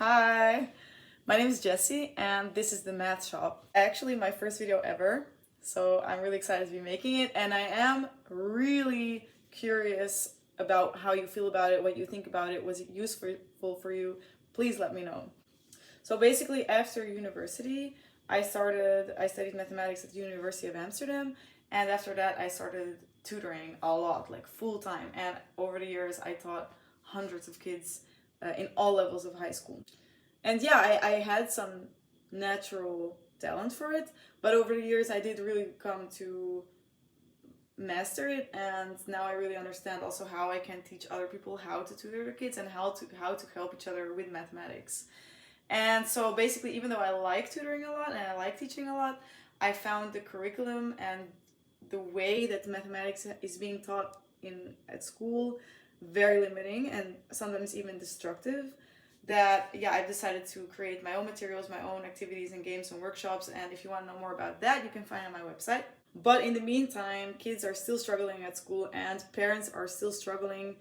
Hi, my name is Jessie and this is the Math Shop. Actually my first video ever, so I'm really excited to be making it, and I am really curious about how you feel about it, what you think about it. Was it useful for you? Please let me know. So basically after university, I studied mathematics at the University of Amsterdam, and after that I started tutoring a lot, like full time, and over the years I taught hundreds of kids in all levels of high school. And yeah, I had some natural talent for it, but over the years I did really come to master it, and now I really understand also how I can teach other people how to tutor their kids and how to help each other with mathematics. And so basically, even though I like tutoring a lot and I like teaching a lot, I found the curriculum and the way that mathematics is being taught in at school very limiting and sometimes even destructive. That yeah, I've decided to create my own materials, my own activities and games and workshops. And if you want to know more about that, you can find on my website. But in the meantime, kids are still struggling at school and parents are still struggling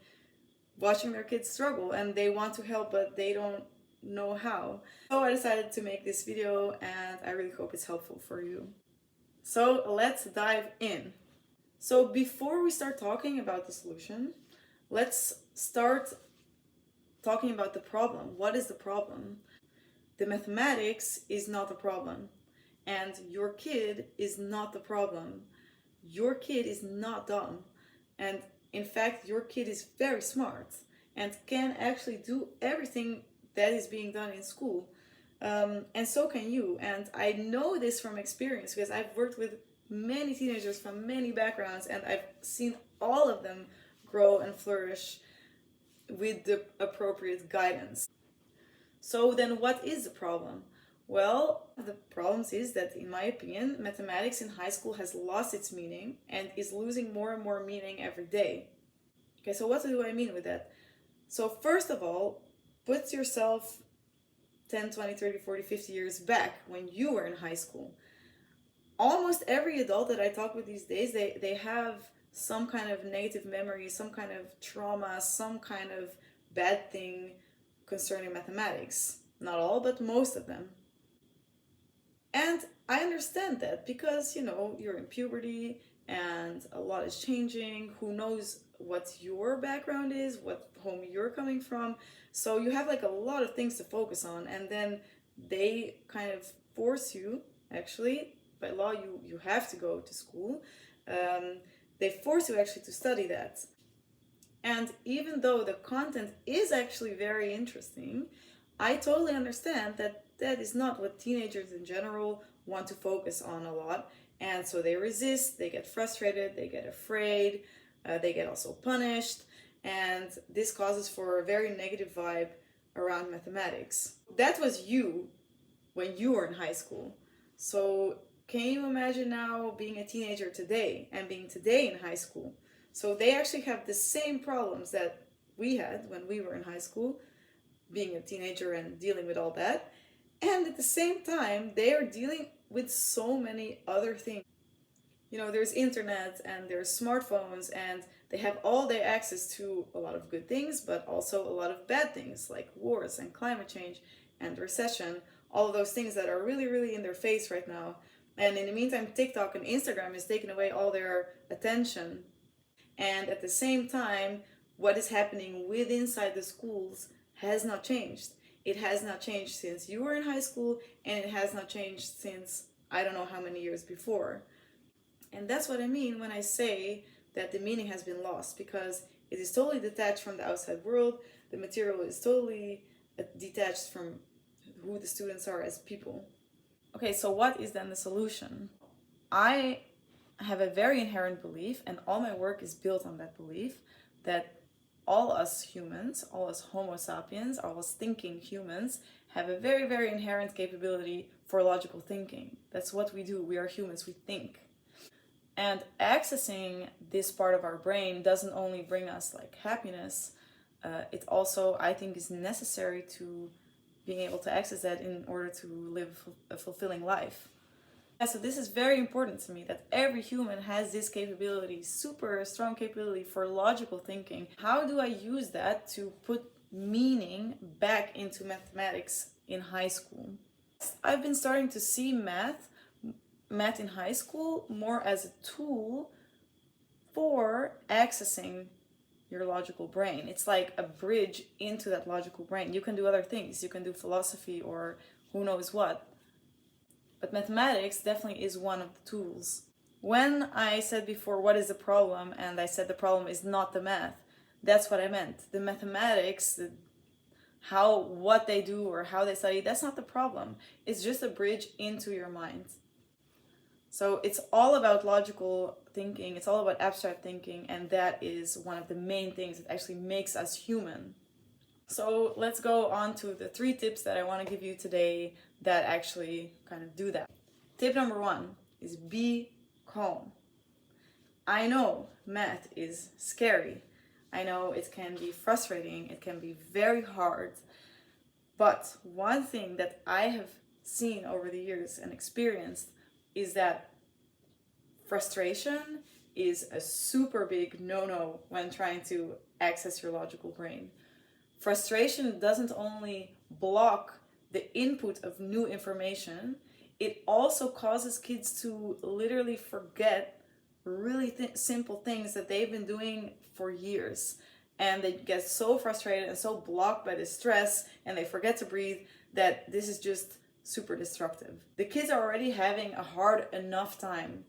watching their kids struggle, and they want to help but they don't know how. So I decided to make this video and I really hope it's helpful for you. So let's dive in. So before we start talking about the solution, let's start talking about the problem. What is the problem? The mathematics is not the problem, and your kid is not the problem. Your kid is not dumb, and in fact your kid is very smart and can actually do everything that is being done in school, and so can you. And I know this from experience because I've worked with many teenagers from many backgrounds, and I've seen all of them grow and flourish with the appropriate guidance. So then what is the problem? Well, the problem is that, in my opinion, mathematics in high school has lost its meaning and is losing more and more meaning every day. Okay, so what do I mean with that? So first of all, put yourself 10, 20, 30, 40, 50 years back when you were in high school. Almost every adult that I talk with these days, they have some kind of negative memory, some kind of trauma, some kind of bad thing concerning mathematics. Not all, but most of them. And I understand that because, you're in puberty and a lot is changing. Who knows what your background is, what home you're coming from. So you have like a lot of things to focus on, and then they kind of force you, actually, by law, you have to go to school. They force you actually to study that. And even though the content is actually very interesting, I totally understand that that is not what teenagers in general want to focus on a lot. And so they resist, they get frustrated, they get afraid, they get also punished. And this causes for a very negative vibe around mathematics. That was you when you were in high school. So can you imagine now being a teenager today and being today in high school? So they actually have the same problems that we had when we were in high school, being a teenager and dealing with all that. And at the same time, they are dealing with so many other things. There's internet and there's smartphones, and they have all their access to a lot of good things, but also a lot of bad things like wars and climate change and recession, all of those things that are really, really in their face right now. And in the meantime, TikTok and Instagram is taking away all their attention. And at the same time, what is happening inside the schools has not changed. It has not changed since you were in high school, and it has not changed since I don't know how many years before. And that's what I mean when I say that the meaning has been lost, because it is totally detached from the outside world. The material is totally detached from who the students are as people. Okay, so what is then the solution? I have a very inherent belief, and all my work is built on that belief, that all us humans, all us Homo sapiens, all us thinking humans, have a very, very inherent capability for logical thinking. That's what we do. We are humans, we think. And accessing this part of our brain doesn't only bring us like happiness, it also, I think, is necessary to being able to access that in order to live a fulfilling life. So this is very important to me, that every human has this capability, super strong capability for logical thinking. How do I use that to put meaning back into mathematics in high school. I've been starting to see math in high school more as a tool for accessing your logical brain. It's like a bridge into that logical brain. You can do other things. You can do philosophy or who knows what. But mathematics definitely is one of the tools. When I said before, what is the problem? And I said the problem is not the math. That's what I meant. The mathematics, what they do or how they study, that's not the problem. It's just a bridge into your mind. So it's all about logical thinking, it's all about abstract thinking, and that is one of the main things that actually makes us human. So let's go on to the 3 tips that I want to give you today that actually kind of do that. Tip number 1 is be calm. I know math is scary. I know it can be frustrating, it can be very hard. But one thing that I have seen over the years and experienced is that frustration is a super big no-no when trying to access your logical brain. Frustration doesn't only block the input of new information, it also causes kids to literally forget really simple things that they've been doing for years. And they get so frustrated and so blocked by the stress, and they forget to breathe, that this is just super destructive. The kids are already having a hard enough time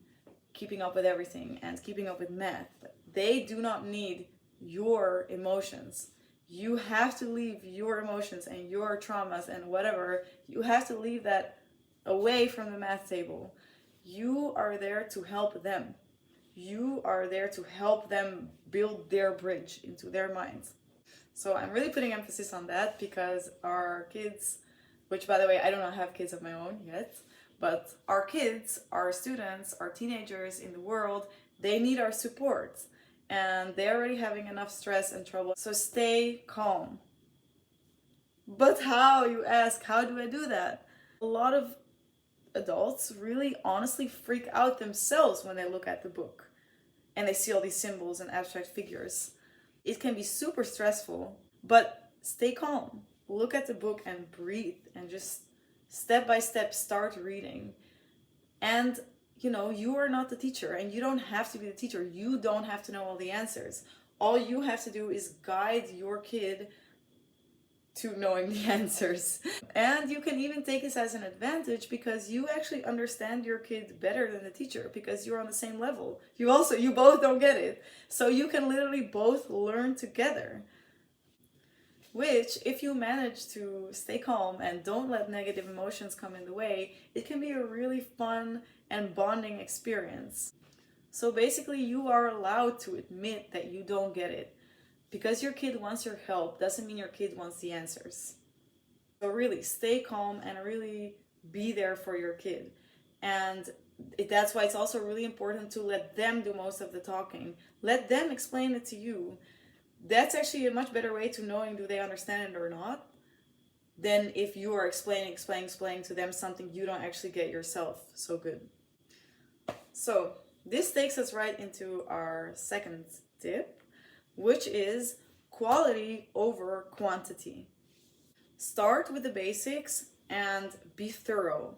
keeping up with everything and keeping up with math. They do not need your emotions. You have to leave your emotions and your traumas and whatever, you have to leave that away from the math table. You are there to help them. You are there to help them build their bridge into their minds. So I'm really putting emphasis on that because our kids, which by the way, I do not have kids of my own yet, but our kids, our students, our teenagers in the world, they need our support. And they're already having enough stress and trouble. So stay calm. But how, you ask, how do I do that? A lot of adults really honestly freak out themselves when they look at the book and they see all these symbols and abstract figures. It can be super stressful, but stay calm. Look at the book and breathe and just step by step start reading. And you are not the teacher and you don't have to be the teacher. You don't have to know all the answers. All you have to do is guide your kid to knowing the answers. And you can even take this as an advantage because you actually understand your kid better than the teacher because you're on the same level. You both don't get it. So you can literally both learn together. Which, if you manage to stay calm and don't let negative emotions come in the way, it can be a really fun and bonding experience. So basically, you are allowed to admit that you don't get it. Because your kid wants your help doesn't mean your kid wants the answers. So really, stay calm and really be there for your kid. And that's why it's also really important to let them do most of the talking. Let them explain it to you. That's actually a much better way to knowing do they understand it or not than if you are explaining to them something you don't actually get yourself so good. So this takes us right into our second tip, which is quality over quantity. Start with the basics and be thorough.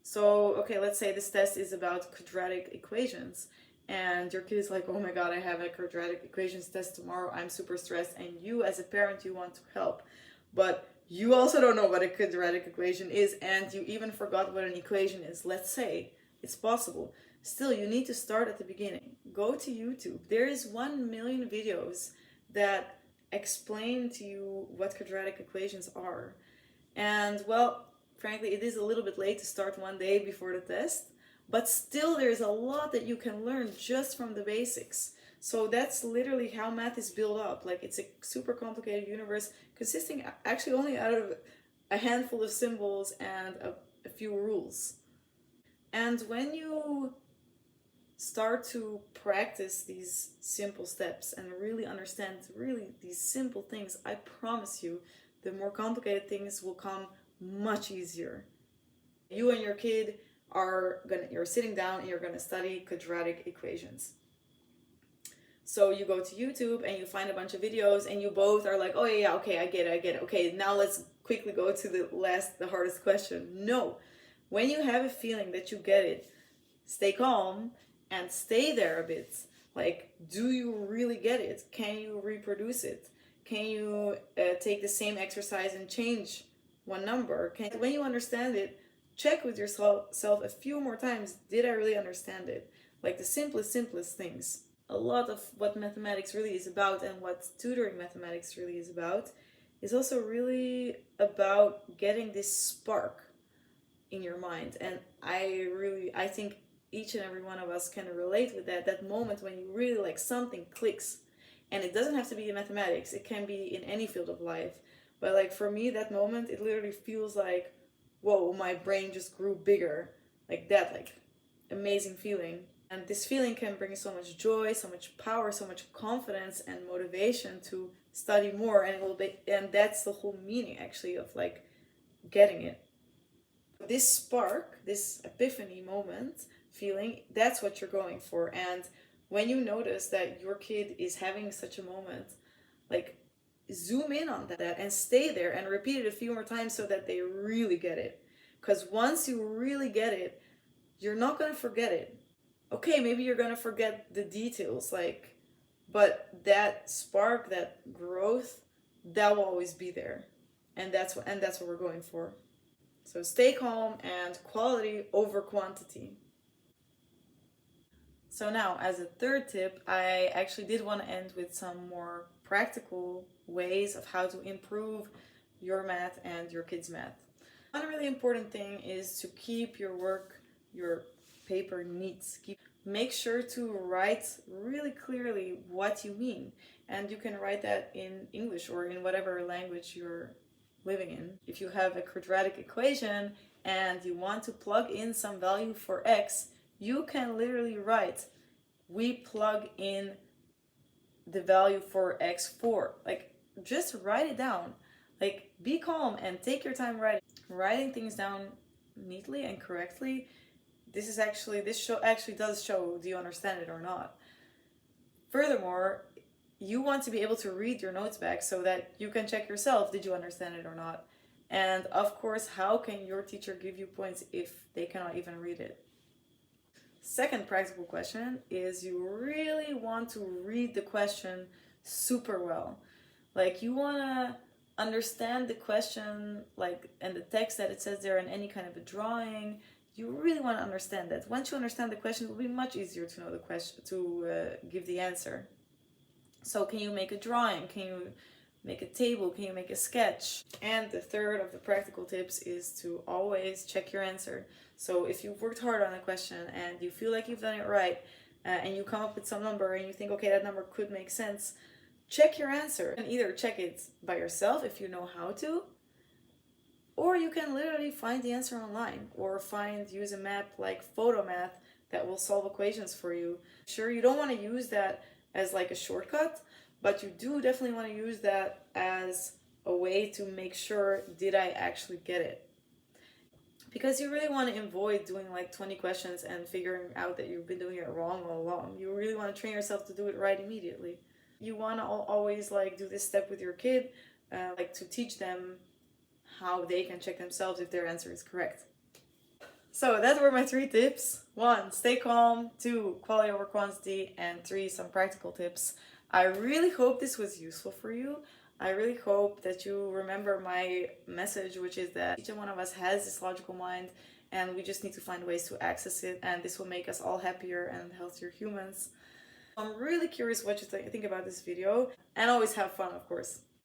So, okay, let's say this test is about quadratic equations and your kid is like, oh my god, I have a quadratic equations test tomorrow, I'm super stressed, and you as a parent, you want to help. But you also don't know what a quadratic equation is and you even forgot what an equation is. Let's say it's possible. Still, you need to start at the beginning. Go to YouTube. There is 1 million videos that explain to you what quadratic equations are. And well, frankly, it is a little bit late to start one day before the test, but still there's a lot that you can learn just from the basics. So that's literally how math is built up. Like, it's a super complicated universe consisting actually only out of a handful of symbols and a few rules. And when you start to practice these simple steps and really understand really these simple things, I promise you, the more complicated things will come much easier. You and your kid you're sitting down and you're gonna study quadratic equations. So you go to YouTube and you find a bunch of videos and you both are like, oh yeah, okay, I get it. Okay, now let's quickly go to the hardest question. No. When you have a feeling that you get it, stay calm and stay there a bit. Like, do you really get it? Can you reproduce it? Can you take the same exercise and change one number? When you understand it, check with yourself a few more times. Did I really understand it? Like the simplest things. A lot of what mathematics really is about and what tutoring mathematics really is about is also really about getting this spark in your mind. And I think each and every one of us can relate with that moment when you really like something clicks. And it doesn't have to be in mathematics, it can be in any field of life. But like for me, that moment, it literally feels like, whoa, my brain just grew bigger. Like that, like amazing feeling. And this feeling can bring so much joy, so much power, so much confidence and motivation to study more. And that's the whole meaning actually of like getting it. This spark, this epiphany moment feeling, that's what you're going for. And when you notice that your kid is having such a moment, like zoom in on that and stay there and repeat it a few more times so that they really get it. Because once you really get it, you're not going to forget it. Okay, maybe you're going to forget the details, like, but that spark, that growth, that will always be there. And that's what we're going for. So stay calm and quality over quantity. So now, as a third tip, I actually did want to end with some more practical ways of how to improve your math and your kids' math. One really important thing is to keep your work, your paper neat. Make sure to write really clearly what you mean. And you can write that in English or in whatever language you're living in. If you have a quadratic equation and you want to plug in some value for x, you can literally write, we plug in the value for x4. Like, just write it down. Like, be calm and take your time writing things down neatly and correctly. This actually does show, do you understand it or not? Furthermore, you want to be able to read your notes back so that you can check yourself, did you understand it or not? And of course, how can your teacher give you points if they cannot even read it? Second practical question is, you really want to read the question super well. Like, you want to understand the question, like, and the text that it says there in any kind of a drawing. You really want to understand that. Once you understand the question, it will be much easier to know the question, to give the answer. So can you make a drawing? Can you make a table? Can you make a sketch? And the third of the practical tips is to always check your answer. So if you've worked hard on a question and you feel like you've done it right, and you come up with some number and you think, okay, that number could make sense, check your answer. And either check it by yourself if you know how to, or you can literally find the answer online, or use a map like Photomath that will solve equations for you. Sure, you don't want to use that as like a shortcut, but you do definitely want to use that as a way to make sure, did I actually get it? Because you really want to avoid doing like 20 questions and figuring out that you've been doing it wrong all along. You really want to train yourself to do it right immediately. You want to always like do this step with your kid, like to teach them how they can check themselves if their answer is correct. So that were my 3 tips. 1, stay calm. 2, quality over quantity. And 3, some practical tips. I really hope this was useful for you. I really hope that you remember my message, which is that each one of us has this logical mind and we just need to find ways to access it, and this will make us all happier and healthier humans. I'm really curious what you think about this video, and always have fun, of course.